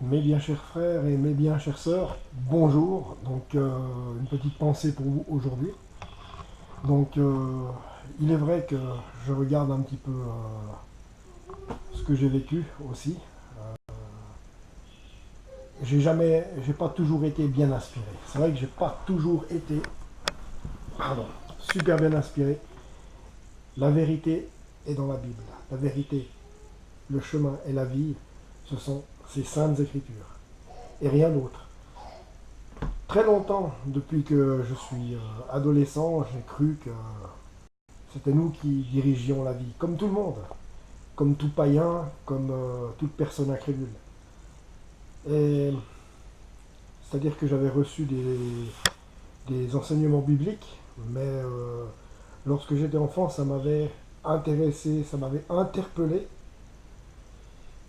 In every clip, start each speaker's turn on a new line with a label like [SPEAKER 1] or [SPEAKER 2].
[SPEAKER 1] Mes bien chers frères et mes bien chères sœurs, bonjour. Une petite pensée pour vous aujourd'hui. Donc il est vrai que je regarde un petit peu ce que j'ai vécu aussi. J'ai pas toujours été bien inspiré. C'est vrai que j'ai pas toujours été, pardon, super bien inspiré. La vérité est dans la Bible. La vérité, le chemin et la vie, ce sont ces saintes écritures et rien d'autre. Très longtemps, depuis que je suis adolescent, j'ai cru que c'était nous qui dirigions la vie, comme tout le monde, comme tout païen, comme toute personne incrédule. Et c'est-à-dire que j'avais reçu des enseignements bibliques, mais lorsque j'étais enfant, ça m'avait intéressé, ça m'avait interpellé.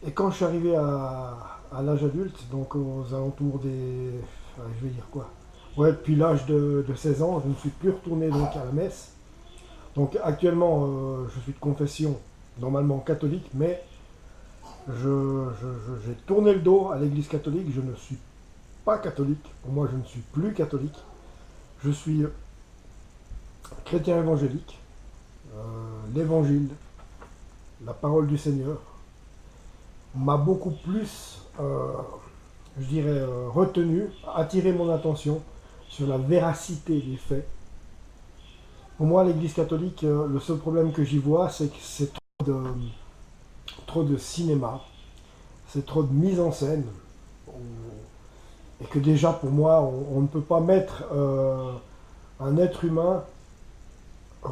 [SPEAKER 1] Et quand je suis arrivé à l'âge adulte, donc aux alentours des... je vais dire quoi. Ouais, depuis l'âge de 16 ans, je ne suis plus retourné donc à la messe. Donc actuellement, je suis de confession normalement catholique, mais j'ai tourné le dos à l'église catholique. Je ne suis pas catholique. Pour moi, je ne suis plus catholique. Je suis chrétien évangélique. L'évangile, la parole du Seigneur, m'a beaucoup plus, je dirais, retenu, attiré mon attention sur la véracité des faits. Pour moi, l'église catholique, le seul problème que j'y vois, c'est que c'est trop de cinéma, c'est trop de mise en scène. Et que déjà, pour moi, on ne peut pas mettre un être humain euh,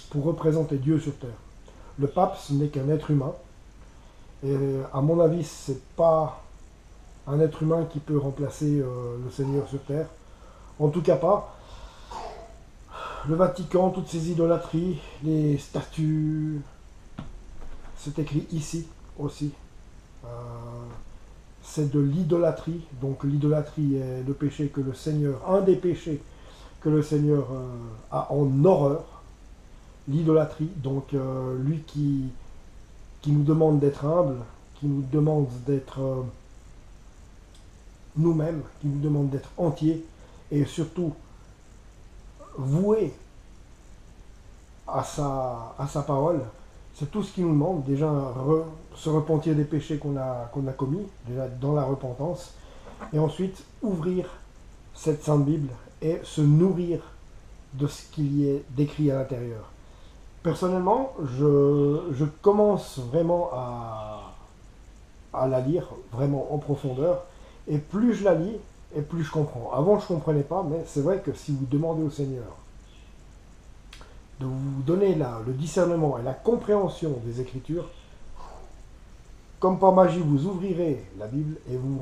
[SPEAKER 1] pour représenter Dieu sur terre. Le pape, ce n'est qu'un être humain. Et à mon avis, c'est pas un être humain qui peut remplacer le Seigneur sur terre. En tout cas pas. Le Vatican, toutes ces idolâtries, les statues, c'est écrit ici aussi. Euh, c'est de l'idolâtrie. Donc l'idolâtrie est le péché que le Seigneur, un des péchés que le Seigneur a en horreur. L'idolâtrie, donc lui qui nous demande d'être humble, qui nous demande d'être nous-mêmes, qui nous demande d'être entiers et surtout voués à sa parole. C'est tout ce qu'il nous demande. Déjà, se repentir des péchés qu'on a commis, déjà dans la repentance. Et ensuite, ouvrir cette Sainte Bible et se nourrir de ce qu'il y est décrit à l'intérieur. Personnellement, je commence vraiment à la lire, vraiment en profondeur. Et plus je la lis, et plus je comprends. Avant, je ne comprenais pas, mais c'est vrai que si vous demandez au Seigneur de vous donner le discernement et la compréhension des Écritures, comme par magie, vous ouvrirez la Bible et vous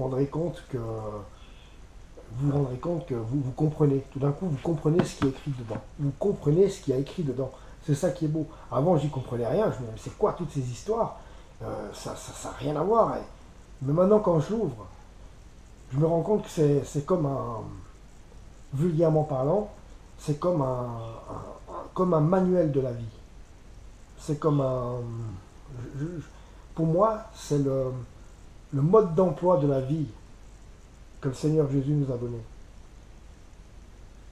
[SPEAKER 1] comprenez. Tout d'un coup, vous comprenez ce qui est écrit dedans. Vous comprenez ce qui a écrit dedans. C'est ça qui est beau. Avant, j'y comprenais rien. Je me disais, mais c'est quoi toutes ces histoires? Ça n'a rien à voir. Mais maintenant, quand je l'ouvre, je me rends compte que c'est comme un, vulgairement parlant, c'est comme un manuel de la vie. C'est comme un. Pour moi, c'est le mode d'emploi de la vie que le Seigneur Jésus nous a donné.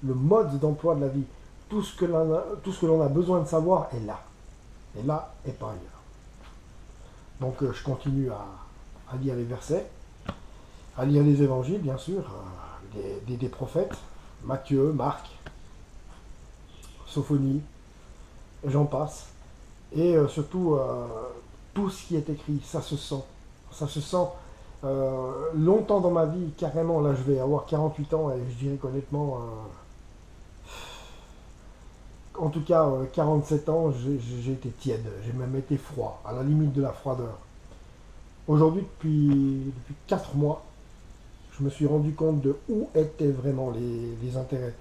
[SPEAKER 1] Le mode d'emploi de la vie. Tout ce que l'on a besoin de savoir est là. Et là et pas ailleurs. Donc je continue à lire les versets, à lire les évangiles, bien sûr, des prophètes, Matthieu, Marc, Sophonie, j'en passe. Et surtout, tout ce qui est écrit, ça se sent. Ça se sent longtemps dans ma vie, carrément. Là, je vais avoir 48 ans et je dirais qu'honnêtement, en tout cas, 47 ans, j'ai été tiède. J'ai même été froid, à la limite de la froideur. Aujourd'hui, depuis 4 mois, je me suis rendu compte de où étaient vraiment les intérêts.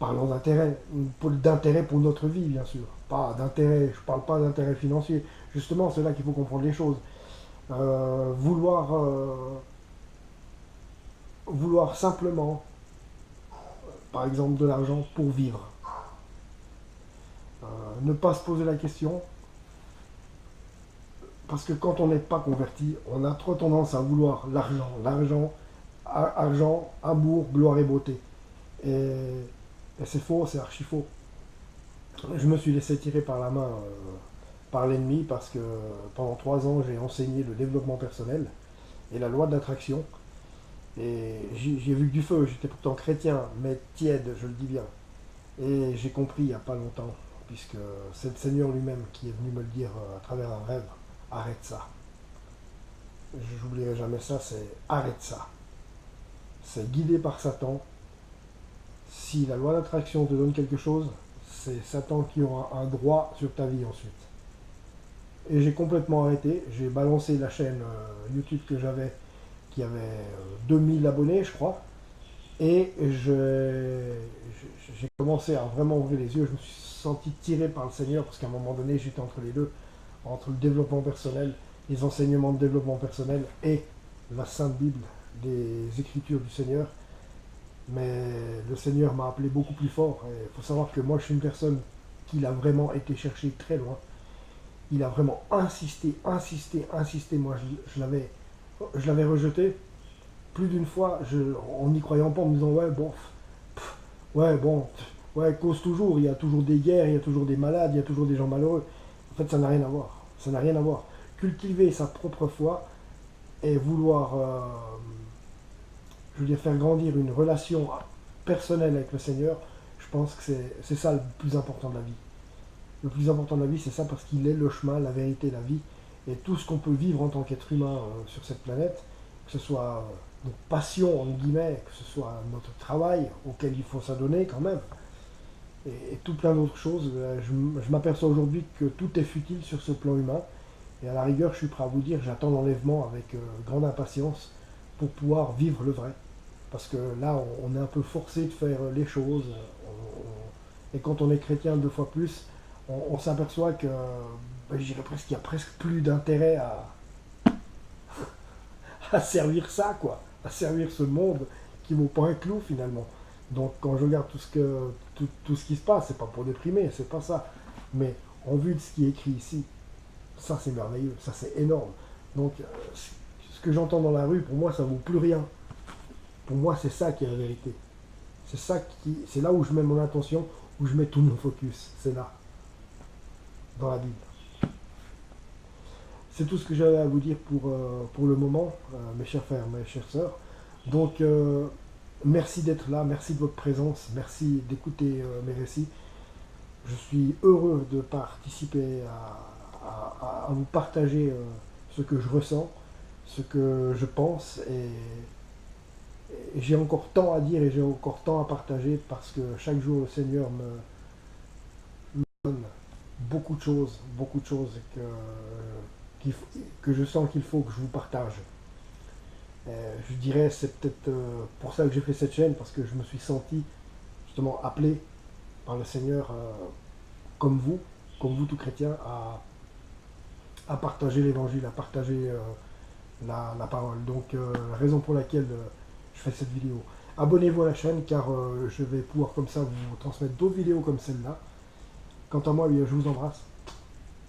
[SPEAKER 1] Parlons d'intérêt pour notre vie, bien sûr. Pas d'intérêt, je ne parle pas d'intérêt financier. Justement, c'est là qu'il faut comprendre les choses. Vouloir simplement, par exemple, de l'argent pour vivre. Ne pas se poser la question Parce que quand on n'est pas converti, on a trop tendance à vouloir l'argent, l'argent, argent, amour, gloire et beauté. Et c'est faux, c'est archi faux. Je me suis laissé tirer par la main par l'ennemi parce que pendant 3 ans, j'ai enseigné le développement personnel et la loi de l'attraction. Et j'ai vu que du feu, j'étais pourtant chrétien, mais tiède, je le dis bien. Et j'ai compris il n'y a pas longtemps, puisque c'est le Seigneur lui-même qui est venu me le dire à travers un rêve, arrête ça. J'oublierai jamais ça, c'est arrête ça. C'est guidé par Satan. Si la loi d'attraction te donne quelque chose, c'est Satan qui aura un droit sur ta vie ensuite. Et j'ai complètement arrêté, j'ai balancé la chaîne YouTube que j'avais, qui avait 2000 abonnés, je crois. Et j'ai commencé à vraiment ouvrir les yeux. Je me suis senti tiré par le Seigneur parce qu'à un moment donné, j'étais entre les deux, entre le développement personnel, les enseignements de développement personnel et la Sainte Bible, les Écritures du Seigneur. Mais le Seigneur m'a appelé beaucoup plus fort. Il faut savoir que moi, je suis une personne qu'il a vraiment été chercher très loin. Il a vraiment insisté, insisté, insisté. Moi, je l'avais rejeté plus d'une fois, en n'y croyant pas, en me disant ouais bon, ouais bon, ouais cause toujours, il y a toujours des guerres, il y a toujours des malades, il y a toujours des gens malheureux. En fait, ça n'a rien à voir. Ça n'a rien à voir. Cultiver sa propre foi et vouloir, je veux dire, faire grandir une relation personnelle avec le Seigneur, je pense que c'est ça le plus important de la vie. Le plus important de la vie, c'est ça parce qu'il est le chemin, la vérité, la vie. Et tout ce qu'on peut vivre en tant qu'être humain sur cette planète, que ce soit notre passion, entre guillemets, que ce soit notre travail auquel il faut s'adonner quand même, et tout plein d'autres choses, je m'aperçois aujourd'hui que tout est futile sur ce plan humain. Et à la rigueur, je suis prêt à vous dire, j'attends l'enlèvement avec grande impatience pour pouvoir vivre le vrai. Parce que là, on est un peu forcé de faire les choses. Et quand on est chrétien 2 fois plus, on s'aperçoit que, je dirais presque qu'il n'y a presque plus d'intérêt à servir ça, quoi. À servir ce monde qui vaut pas un clou finalement. Donc quand je regarde tout ce qui se passe, c'est pas pour déprimer, c'est pas ça. Mais en vue de ce qui est écrit ici, ça c'est merveilleux, ça c'est énorme. Donc ce que j'entends dans la rue, pour moi ça vaut plus rien. Pour moi c'est ça qui est la vérité. C'est là où je mets mon attention, où je mets tout mon focus. C'est là, dans la Bible. C'est tout ce que j'avais à vous dire pour le moment, mes chers frères, mes chères sœurs. Donc, merci d'être là, merci de votre présence, merci d'écouter mes récits. Je suis heureux de participer à vous partager ce que je ressens, ce que je pense. Et j'ai encore tant à dire et j'ai encore tant à partager parce que chaque jour, le Seigneur me donne beaucoup de choses que je sens qu'il faut que je vous partage. Je dirais c'est peut-être pour ça que j'ai fait cette chaîne, parce que je me suis senti justement appelé par le Seigneur, comme vous tout chrétien, à partager l'évangile, à partager la parole. Donc la raison pour laquelle je fais cette vidéo. Abonnez-vous à la chaîne car je vais pouvoir comme ça vous transmettre d'autres vidéos comme celle-là. Quant à moi, je vous embrasse.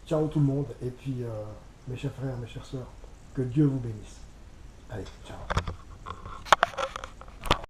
[SPEAKER 1] Ciao tout le monde, et puis mes chers frères, mes chères sœurs, que Dieu vous bénisse. Allez, ciao.